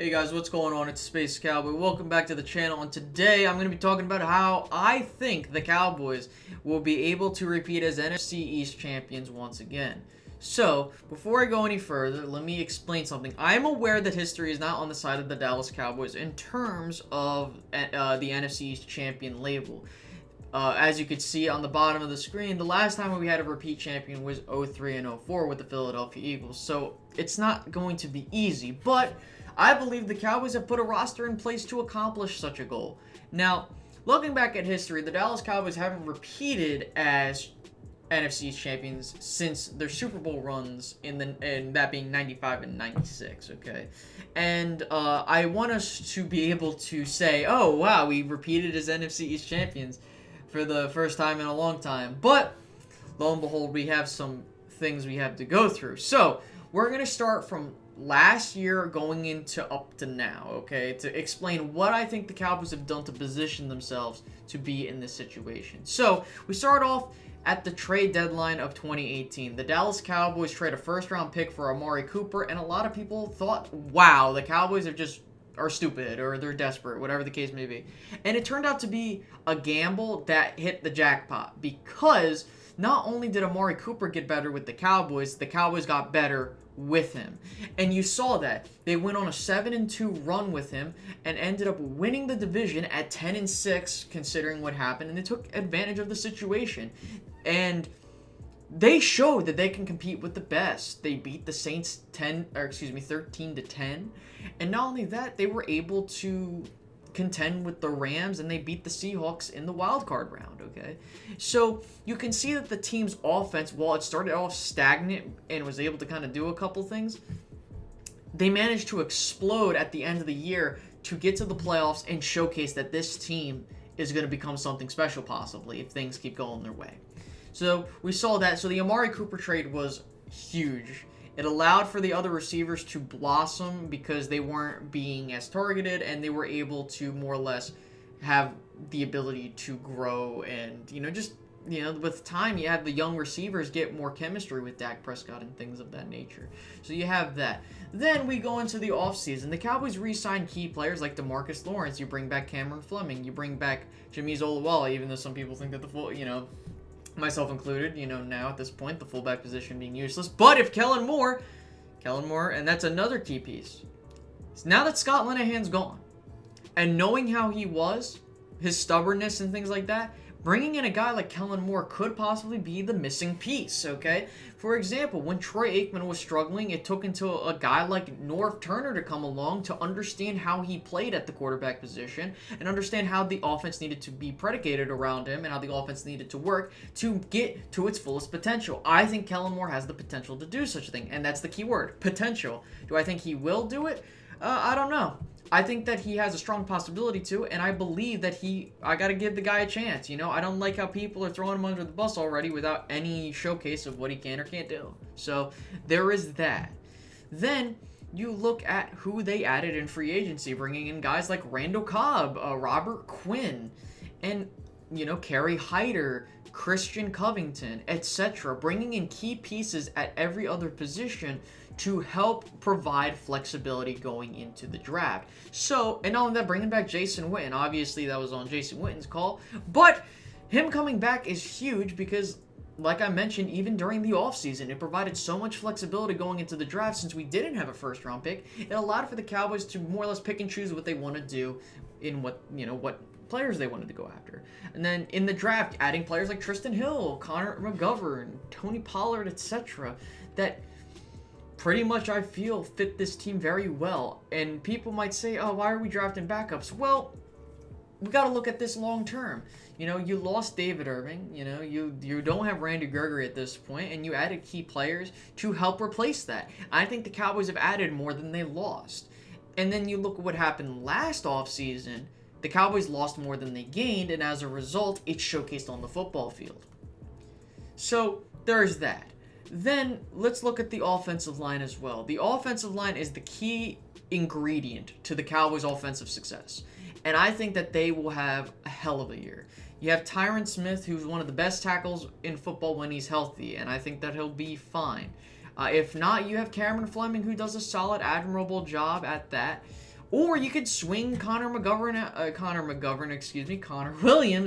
Hey guys, what's going on? It's Space Cowboy. Welcome back to the channel, and today I'm going to be talking about how I think the Cowboys will be able to repeat as NFC East champions once again. So, before I go any further, let me explain something. I am aware that history is not on the side of the Dallas Cowboys in terms of the NFC East champion label. As you can see on the bottom of the screen, the last time we had a repeat champion was 03 and 04 with the Philadelphia Eagles. So, it's not going to be easy, but I believe the Cowboys have put a roster in place to accomplish such a goal. Now, looking back at history, the Dallas Cowboys haven't repeated as NFC East champions since their Super Bowl runs and that being 95 and 96, okay? And I want us to be able to say, oh, wow, we repeated as NFC East champions for the first time in a long time. But, lo and behold, we have some things we have to go through. So, we're going to start from last year going into up to now, okay, to explain what I think the Cowboys have done to position themselves to be in this situation. So, we start off at the trade deadline of 2018. The Dallas Cowboys trade a first-round pick for Amari Cooper, and a lot of people thought, wow, the Cowboys are stupid, or they're desperate, whatever the case may be. And it turned out to be a gamble that hit the jackpot, because not only did Amari Cooper get better with the Cowboys got better with him. And you saw that. They went on a 7-2 run with him and ended up winning the division at 10-6 considering what happened, and they took advantage of the situation. And they showed that they can compete with the best. They beat the Saints 13-10. And not only that, they were able to contend with the Rams, and they beat the Seahawks in the wild card round, okay? So you can see that the team's offense, while it started off stagnant and was able to kind of do a couple things, they managed to explode at the end of the year to get to the playoffs and showcase that this team is going to become something special possibly if things keep going their way. So we saw that. So the Amari Cooper trade was huge. It allowed for the other receivers to blossom because they weren't being as targeted, and they were able to more or less have the ability to grow. And, with time, you have the young receivers get more chemistry with Dak Prescott and things of that nature. So you have that. Then we go into the offseason. The Cowboys re-signed key players like DeMarcus Lawrence. You bring back Cameron Fleming. You bring back Jimmy Olawale, even though some people think that myself included, now at this point, the fullback position being useless. But if Kellen Moore, and that's another key piece. Now that Scott Linehan's gone, and knowing how he was, his stubbornness and things like that, bringing in a guy like Kellen Moore could possibly be the missing piece, okay? For example, when Troy Aikman was struggling, it took until a guy like Norv Turner to come along to understand how he played at the quarterback position and understand how the offense needed to be predicated around him and how the offense needed to work to get to its fullest potential. I think Kellen Moore has the potential to do such a thing, and that's the key word, potential. Do I think he will do it? I don't know. I think that he has a strong possibility to, and I believe that I got to give the guy a chance. I don't like how people are throwing him under the bus already without any showcase of what he can or can't do. So there is that. Then you look at who they added in free agency, bringing in guys like Randall Cobb, Robert Quinn, and, Kerry Hyder, Christian Covington, etc., bringing in key pieces at every other position to help provide flexibility going into the draft. So, and not only that, bringing back Jason Witten. Obviously, that was on Jason Witten's call, but him coming back is huge because, like I mentioned, even during the offseason, it provided so much flexibility going into the draft since we didn't have a first-round pick. It allowed for the Cowboys to more or less pick and choose what they want to do in what players they wanted to go after. And then in the draft, adding players like Tristan Hill, Connor McGovern, Tony Pollard, etc., that pretty much I feel fit this team very well. And people might say, oh, why are we drafting backups? Well, we got to look at this long term. You lost David Irving. You don't have Randy Gregory at this point, and you added key players to help replace that. I think the Cowboys have added more than they lost. And then you look at what happened last offseason. The Cowboys lost more than they gained, and as a result, it's showcased on the football field. So there's that. Then let's look at the offensive line as well. The offensive line is the key ingredient to the Cowboys' offensive success. And I think that they will have a hell of a year. You have Tyron Smith, who's one of the best tackles in football when he's healthy, and I think that he'll be fine. If not, you have Cameron Fleming, who does a solid, admirable job at that. Or you could swing Connor Williams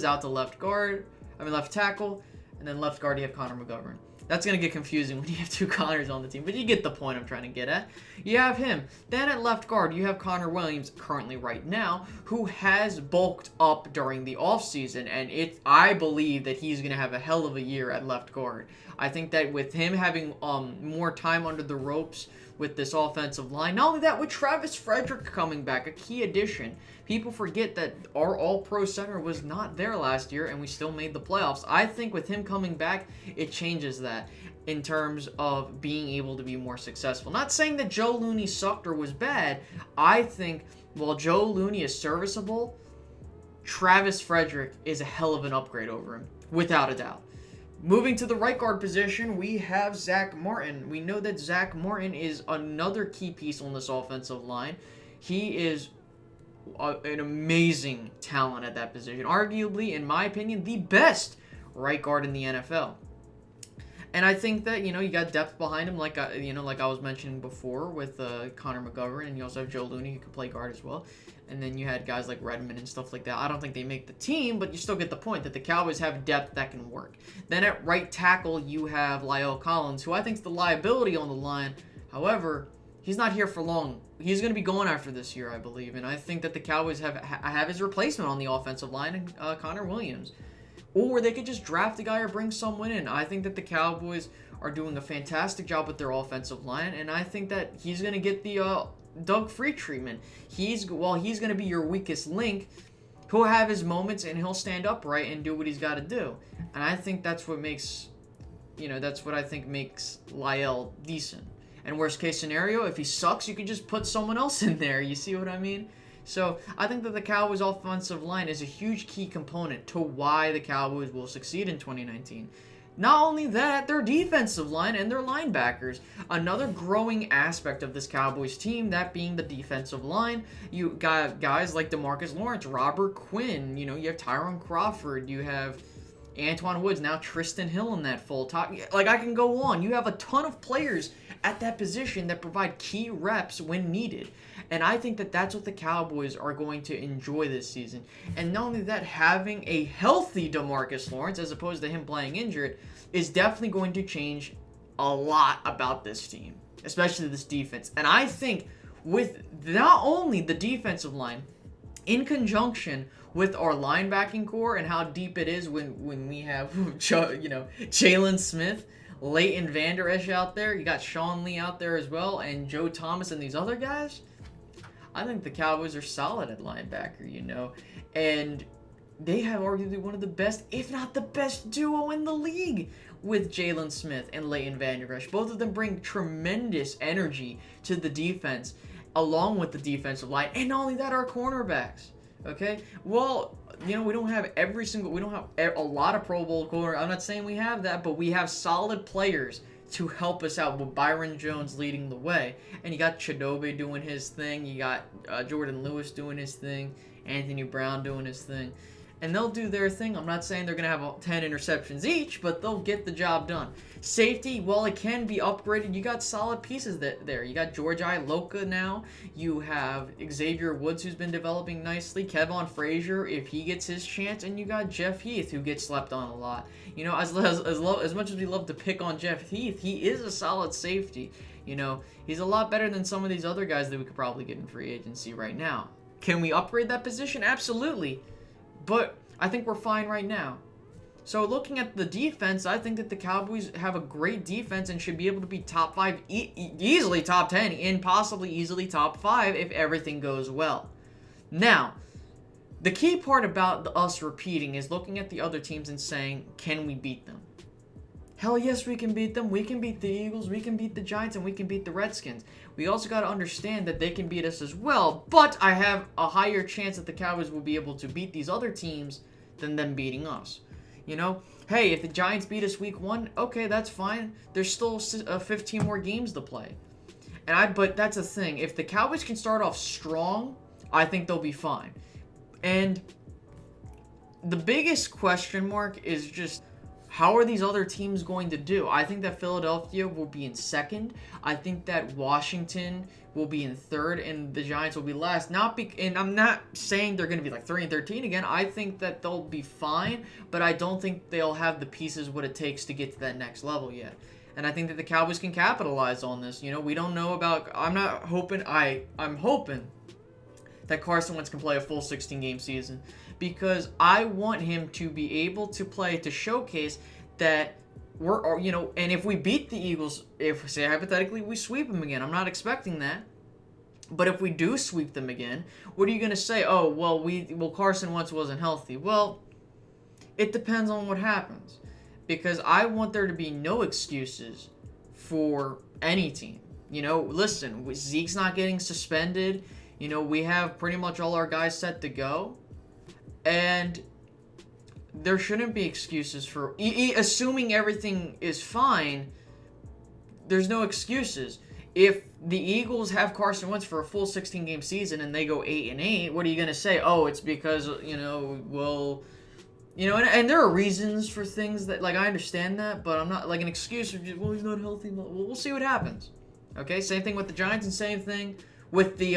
out to left tackle, and then left guard you have Connor McGovern. That's going to get confusing when you have two Connors on the team, but you get the point I'm trying to get at. You have him. Then at left guard, you have Connor Williams, currently right now, who has bulked up during the offseason, and I believe that he's going to have a hell of a year at left guard. I think that with him having more time under the ropes with this offensive line, not only that, with Travis Frederick coming back, a key addition. People forget that our all-pro center was not there last year, and we still made the playoffs. I think with him coming back, it changes that in terms of being able to be more successful. Not saying that Joe Looney sucked or was bad. I think while Joe Looney is serviceable, Travis Frederick is a hell of an upgrade over him, without a doubt. Moving to the right guard position, we have Zach Morton. We know that Zach Morton is another key piece on this offensive line. He is an amazing talent at that position. Arguably, in my opinion, the best right guard in the NFL. And I think that, you got depth behind him, like I was mentioning before with Connor McGovern, and you also have Joe Looney who can play guard as well. And then you had guys like Redmond and stuff like that. I don't think they make the team, but you still get the point that the Cowboys have depth that can work. Then at right tackle, you have La'el Collins, who I think is the liability on the line. However, he's not here for long. He's going to be gone after this year, I believe. And I think that the Cowboys have his replacement on the offensive line, Connor Williams. Or they could just draft a guy or bring someone in. I think that the Cowboys are doing a fantastic job with their offensive line, and I think that he's going to get the Doug Free treatment. He's going to be your weakest link. He'll have his moments, and he'll stand upright and do what he's got to do. And I think that's what makes, that's what I think makes La'el decent. And worst case scenario, if he sucks, you can just put someone else in there. You see what I mean? So I think that the Cowboys' offensive line is a huge key component to why the Cowboys will succeed in 2019. Not only that, their defensive line and their linebackers. Another growing aspect of this Cowboys team, that being the defensive line. You got guys like DeMarcus Lawrence, Robert Quinn, you have Tyrone Crawford, you have Antoine Woods, now Tristan Hill in that full top. Like, I can go on. You have a ton of players at that position that provide key reps when needed. And I think that that's what the Cowboys are going to enjoy this season. And not only that, having a healthy DeMarcus Lawrence, as opposed to him playing injured, is definitely going to change a lot about this team, especially this defense. And I think with not only the defensive line, in conjunction with our linebacking core and how deep it is when we have, Jalen Smith, Leighton Vander Esch out there, you got Sean Lee out there as well, and Joe Thomas and these other guys. I think the Cowboys are solid at linebacker, and they have arguably one of the best, if not the best duo in the league with Jalen Smith and Leighton Vander Esch. Both of them bring tremendous energy to the defense, along with the defensive line, and not only that, our cornerbacks. Okay? Well, we don't have a lot of Pro Bowl corner. I'm not saying we have that, but we have solid players to help us out, with Byron Jones leading the way. And you got Chidobe doing his thing. You got Jordan Lewis doing his thing. Anthony Brown doing his thing. And they'll do their thing. I'm not saying they're going to have 10 interceptions each, but they'll get the job done. Safety, while it can be upgraded, you got solid pieces there. You got George Iloka now. You have Xavier Woods, who's been developing nicely. Kevon Frazier, if he gets his chance. And you got Jeff Heath, who gets slept on a lot. As much as we love to pick on Jeff Heath, he is a solid safety. He's a lot better than some of these other guys that we could probably get in free agency right now. Can we upgrade that position? Absolutely. But I think we're fine right now. So looking at the defense, I think that the Cowboys have a great defense and should be able to be top 5, easily top 10, and possibly easily top 5 if everything goes well. Now, the key part about us repeating is looking at the other teams and saying, can we beat them? Hell yes, we can beat them. We can beat the Eagles, we can beat the Giants, and we can beat the Redskins. We also got to understand that they can beat us as well, but I have a higher chance that the Cowboys will be able to beat these other teams than them beating us. Hey, if the Giants beat us week 1, okay, that's fine. There's still 15 more games to play. But that's the thing. If the Cowboys can start off strong, I think they'll be fine. And the biggest question mark is just, how are these other teams going to do? I think that Philadelphia will be in second. I think that Washington will be in third, and the Giants will be last. And I'm not saying they're going to be like 3-13 again. I think that they'll be fine, but I don't think they'll have the pieces what it takes to get to that next level yet. And I think that the Cowboys can capitalize on this. You know, we don't know about. I'm hoping that Carson Wentz can play a full 16-game season, because I want him to be able to play to showcase that we're, you know, and if we beat the Eagles, if, say, hypothetically, we sweep them again, I'm not expecting that, but if we do sweep them again, what are you going to say? Oh, well, Carson Wentz wasn't healthy. Well, it depends on what happens, because I want there to be no excuses for any team. You know, listen, Zeke's not getting suspended. You know, we have pretty much all our guys set to go. And there shouldn't be excuses for... assuming everything is fine, there's no excuses. If the Eagles have Carson Wentz for a full 16-game season and they go 8-8, what are you going to say? Oh, it's because, you know, well... You know, and there are reasons for things that, like, I understand that, but I'm not, like, an excuse of just, well, he's not healthy. Well, we'll see what happens. Okay? Same thing with the Giants and same thing with the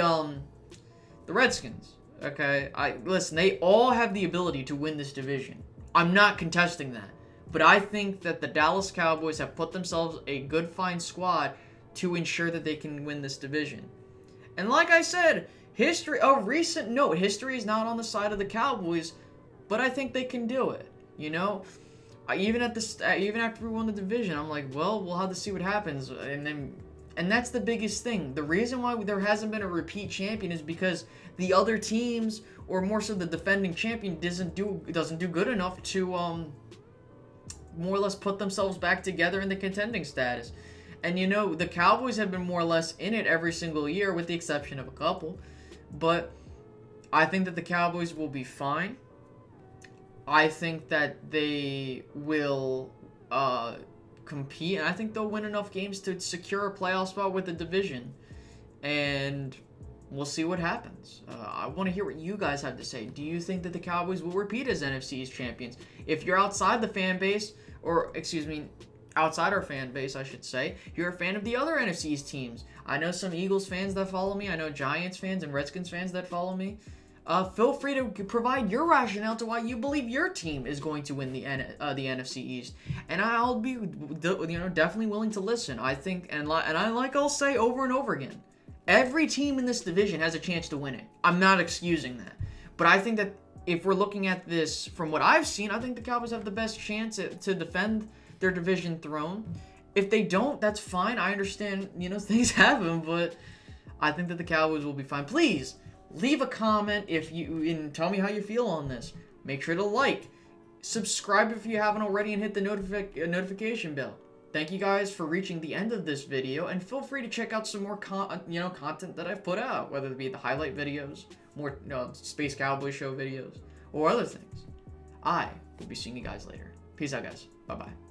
Redskins. Okay, listen, they all have the ability to win this division. I'm not contesting that. But I think that the Dallas Cowboys have put themselves a good, fine squad to ensure that they can win this division. And like I said, history is not on the side of the Cowboys, but I think they can do it. You know, even after we won the division, I'm like, well, we'll have to see what happens. And that's the biggest thing. The reason why there hasn't been a repeat champion is because the other teams, or more so the defending champion, doesn't do good enough to more or less put themselves back together in the contending status. And you know, the Cowboys have been more or less in it every single year, with the exception of a couple. But I think that the Cowboys will be fine. I think that they will compete, and I think they'll win enough games to secure a playoff spot with the division. And we'll see what happens. I want to hear what you guys have to say. Do you think that the Cowboys will repeat as NFC East champions? If you're outside the fan base, outside our fan base, I should say, you're a fan of the other NFC East teams. I know some Eagles fans that follow me. I know Giants fans and Redskins fans that follow me. Feel free to provide your rationale to why you believe your team is going to win the NFC East, and I'll be, definitely willing to listen. I think, I'll say over and over again, every team in this division has a chance to win it. I'm not excusing that, but I think that if we're looking at this from what I've seen, I think the Cowboys have the best chance to defend their division throne. If they don't, that's fine. I understand, things happen, but I think that the Cowboys will be fine. Please leave a comment and tell me how you feel on this. Make sure to like, subscribe if you haven't already, and hit the notification bell. Thank you guys for reaching the end of this video, and feel free to check out some more content that I've put out, whether it be the highlight videos, more Space Cowboy Show videos, or other things. I will be seeing you guys later. Peace out, guys. Bye-bye.